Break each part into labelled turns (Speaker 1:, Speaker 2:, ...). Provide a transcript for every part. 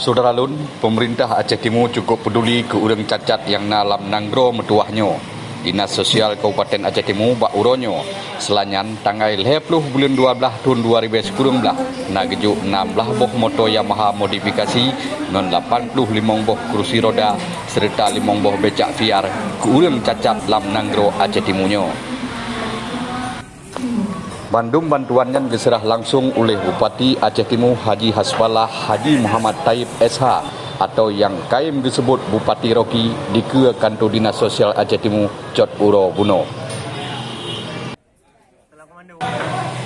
Speaker 1: Saudara Lun, pemerintah Aceh Timur cukup peduli ke urang cacat yang dalam nanggro metuahnya. Dinas Sosial Kabupaten Aceh Timur bak uronyo selanyan tanggal 10 bulan 12 tahun 2019 nak gejuk 16 boh motor Yamaha modifikasi dengan 85 boh kerusi roda serta 5 boh becak VR ke urang cacat dalam nanggro Aceh Timurnya. Bandung bantuannya diserah langsung oleh Bupati Aceh Timur Haji Hasbullah Haji Muhammad Taib SH atau yang kaim disebut Bupati Rocky di ke Kantor Dinas Sosial Aceh Timur Cot Uro Buno.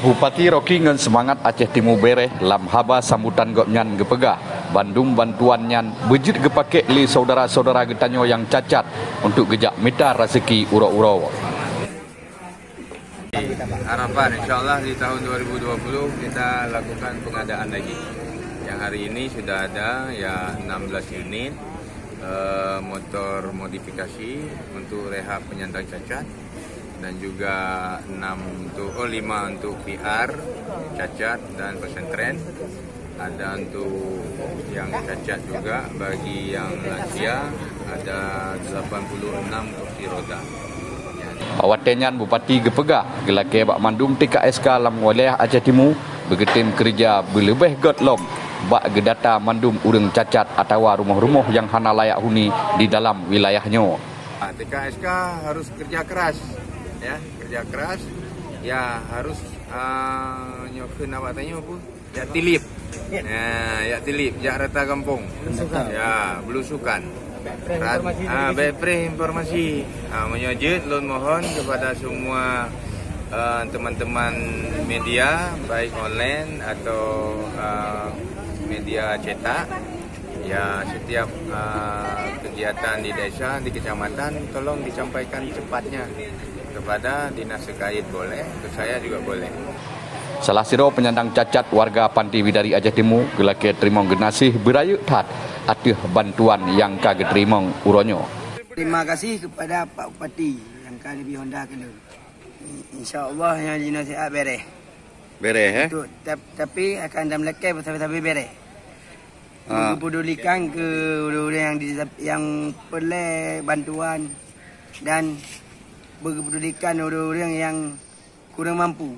Speaker 1: Bupati Rocky ngan semangat Aceh Timur bereh lam haba sambutan gopnyan gepegah Bandung bantuannya bejit gepake li saudara-saudara getanyo yang cacat untuk gejak mita rezeki uro-uro.
Speaker 2: Harapan insyaAllah di tahun 2020 kita lakukan pengadaan lagi. Yang hari ini sudah ada ya 16 unit motor modifikasi untuk rehab penyandang cacat dan juga 5 untuk VR cacat dan pesantren. Ada untuk yang cacat juga bagi yang lansia, ada 86 kursi roda.
Speaker 1: Awatenyan Bupati gepegah gelake bak mandum TKSK lam wilayah Aceh Timur bergetim kerja berlebih gotlom bak gedata mandum urang cacat atau rumah-rumah yang hana layak huni di dalam wilayahnya.
Speaker 2: TKSK harus kerja keras ya, kerja keras ya, harus nyokeun awak tanya apa? Ya tilip. Nah, ya tilip, jak rata kampung. Ya, belusukan. Informasi menyojut lun mohon kepada semua teman-teman media baik online atau media cetak ya, setiap kegiatan di desa, di kecamatan tolong disampaikan cepatnya kepada dinas terkait, boleh ke saya juga boleh.
Speaker 1: Salah siro penyandang cacat warga Panti Widari Aceh Timur gelake terima genasih berayuk tat atih bantuan yang kage terima uronyo.
Speaker 3: Terima kasih kepada Pak Bupati yang kali lebih Honda kena. InsyaAllah yang dinasihat bereh.
Speaker 2: Bereh
Speaker 3: Tapi akan dalam lekai bersama-sama bereh. Mempedulikan ke orang yang perlu bantuan dan berpedulikan orang yang kurang mampu.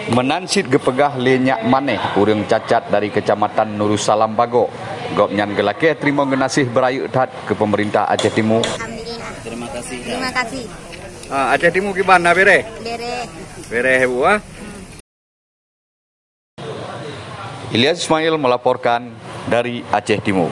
Speaker 1: Menansit gepegah lenyak maneh urang cacat dari Kecamatan Nurussalam Bago. Gopnyan gelake terima genasih berayuk tat ke pemerintah Aceh Timur.
Speaker 4: Alhamdulillah.
Speaker 5: Terima kasih.
Speaker 4: Terima kasih.
Speaker 1: Aceh Timur gimana bereh?
Speaker 4: Bereh.
Speaker 1: Bereh Bu. Ilyas Ismail melaporkan dari Aceh Timur.